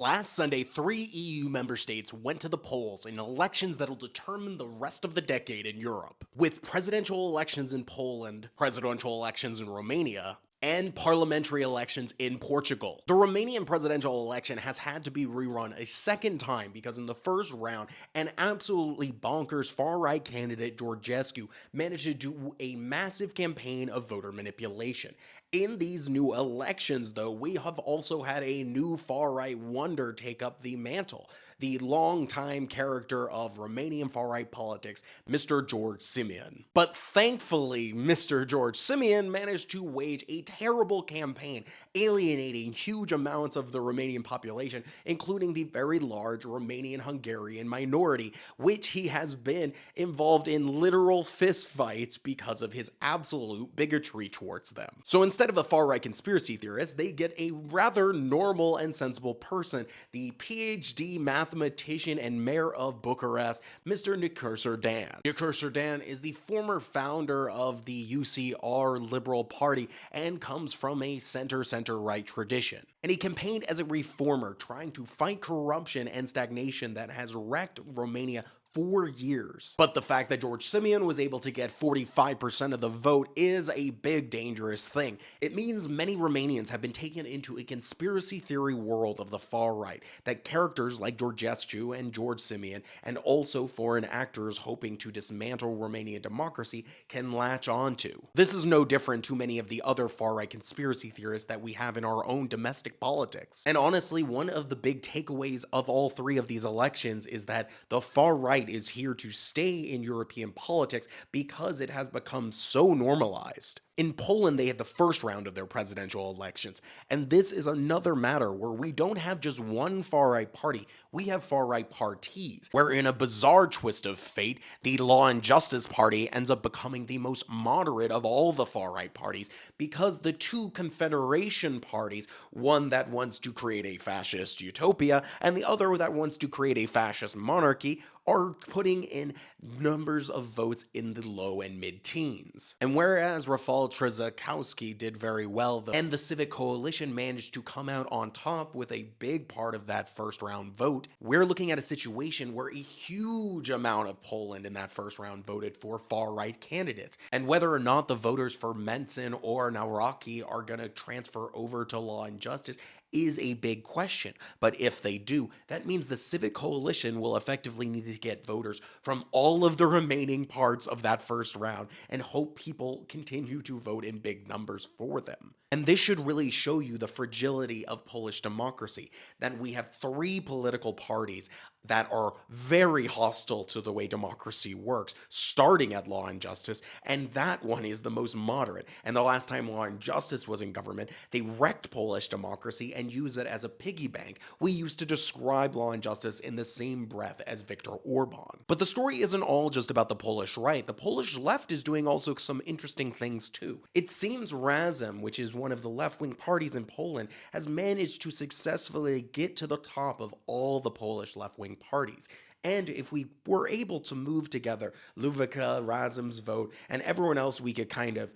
Last Sunday, 3 EU member states went to the polls in elections that'll determine the rest of the decade in Europe. With presidential elections in Poland, presidential elections in Romania, and parliamentary elections in Portugal. The Romanian presidential election has had to be rerun a second time because in the first round, an absolutely bonkers far-right candidate, Georgescu, managed to do a massive campaign of voter manipulation. In these new elections, though, we have also had a new far-right wonder take up the mantle. The longtime character of Romanian far-right politics, Mr. George Simion. But thankfully, Mr. George Simion managed to wage a terrible campaign, alienating huge amounts of the Romanian population, including the very large Romanian-Hungarian minority, which he has been involved in literal fistfights because of his absolute bigotry towards them. So instead of a far-right conspiracy theorist, they get a rather normal and sensible person, the PhD mathematician and mayor of Bucharest, Mr. Nicur Serdan. Nicur Serdan is the former founder of the UCR Liberal Party and comes from a center-right tradition. And he campaigned as a reformer, trying to fight corruption and stagnation that has wrecked Romania 4 years. But the fact that George Simion was able to get 45% of the vote is a big dangerous thing. It means many Romanians have been taken into a conspiracy theory world of the far right that characters like Georgescu and George Simion and also foreign actors hoping to dismantle Romanian democracy can latch onto. This is no different to many of the other far right conspiracy theorists that we have in our own domestic politics. And honestly, one of the big takeaways of all three of these elections is that the far right is here to stay in European politics because it has become so normalized. In Poland, they had the first round of their presidential elections, and this is another matter where we don't have just one far-right party, we have far-right parties, where in a bizarre twist of fate, the Law and Justice Party ends up becoming the most moderate of all the far-right parties because the two confederation parties, one that wants to create a fascist utopia and the other that wants to create a fascist monarchy, are putting in numbers of votes in the low and mid-teens. And whereas Rafał Trzaskowski did very well, and the Civic Coalition managed to come out on top with a big part of that first round vote, we're looking at a situation where a huge amount of Poland in that first round voted for far-right candidates. And whether or not the voters for Menson or Nawrocki are going to transfer over to Law and Justice is a big question. But if they do, that means the Civic Coalition will effectively need to get voters from all of the remaining parts of that first round and hope people continue to vote in big numbers for them. And this should really show you the fragility of Polish democracy, that we have three political parties that are very hostile to the way democracy works, starting at Law and Justice, and that one is the most moderate. And the last time Law and Justice was in government, they wrecked Polish democracy and used it as a piggy bank. We used to describe Law and Justice in the same breath as Viktor Orban. But the story isn't all just about the Polish right. The Polish left is doing also some interesting things too. It seems Razem, which is one of the left-wing parties in Poland, has managed to successfully get to the top of all the Polish left-wing parties. And if we were able to move together Luvica, Razum's vote, and everyone else we could kind of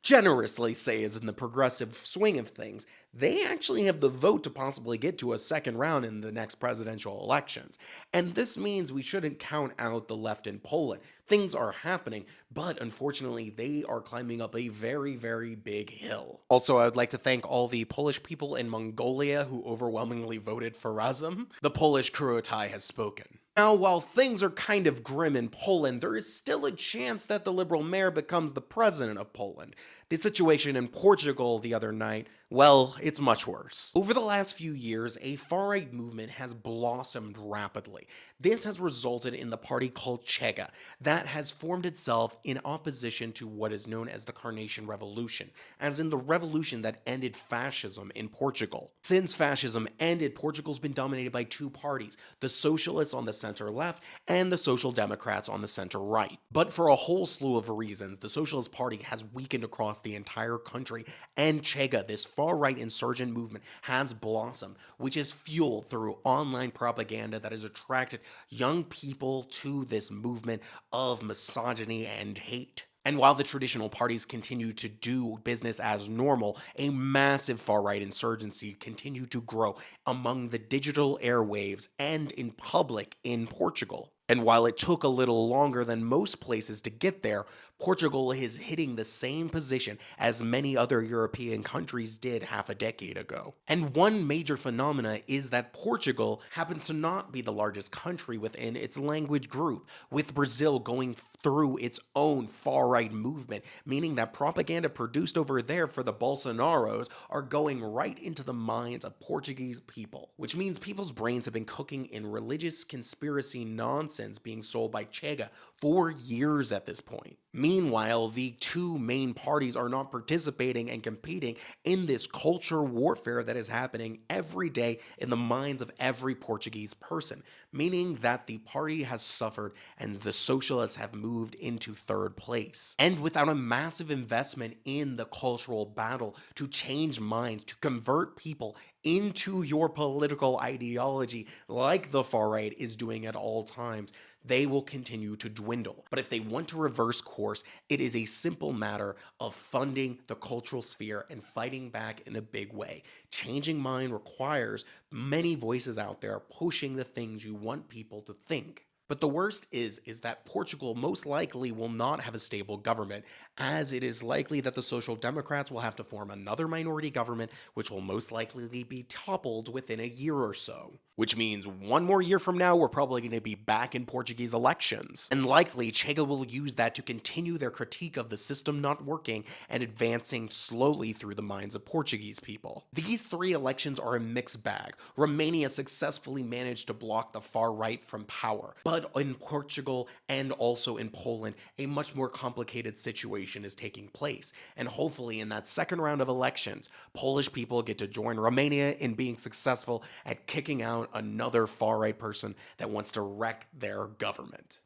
generously say is in the progressive swing of things, they actually have the vote to possibly get to a second round in the next presidential elections. And this means we shouldn't count out the left in Poland. Things are happening, but unfortunately, they are climbing up a very, very big hill. Also, I would like to thank all the Polish people in Mongolia who overwhelmingly voted for Razum. The Polish Kurotai has spoken. Now, while things are kind of grim in Poland, there is still a chance that the liberal mayor becomes the president of Poland. The situation in Portugal the other night, well, it's much worse. Over the last few years, a far-right movement has blossomed rapidly. This has resulted in the party called Chega that has formed itself in opposition to what is known as the Carnation Revolution, as in the revolution that ended fascism in Portugal. Since fascism ended, Portugal's been dominated by two parties, the socialists on the center-left and the Social Democrats on the center-right. But for a whole slew of reasons, the Socialist Party has weakened across the entire country, and Chega, this far-right insurgent movement, has blossomed, which is fueled through online propaganda that has attracted young people to this movement of misogyny and hate. And while the traditional parties continue to do business as normal, a massive far right insurgency continued to grow among the digital airwaves and in public in Portugal. And while it took a little longer than most places to get there, Portugal is hitting the same position as many other European countries did half a decade ago. And one major phenomena is that Portugal happens to not be the largest country within its language group, with Brazil going through its own far right movement, meaning that propaganda produced over there for the Bolsonaros are going right into the minds of Portuguese people, which means people's brains have been cooking in religious conspiracy nonsense being sold by Chega for years at this point. Meanwhile, the two main parties are not participating and competing in this culture warfare that is happening every day in the minds of every Portuguese person, meaning that the party has suffered and the socialists have moved into third place. And without a massive investment in the cultural battle to change minds, to convert people into your political ideology like the far right is doing at all times, they will continue to dwindle. But if they want to reverse course, it is a simple matter of funding the cultural sphere and fighting back in a big way. Changing mind requires many voices out there pushing the things you want people to think. But the worst is that Portugal most likely will not have a stable government, as it is likely that the Social Democrats will have to form another minority government, which will most likely be toppled within a year or so. Which means one more year from now, we're probably going to be back in Portuguese elections. And likely, Chega will use that to continue their critique of the system not working and advancing slowly through the minds of Portuguese people. These three elections are a mixed bag. Romania successfully managed to block the far right from power, but in Portugal and also in Poland, a much more complicated situation is taking place. And hopefully, in that second round of elections, Polish people get to join Romania in being successful at kicking out another far right person that wants to wreck their government.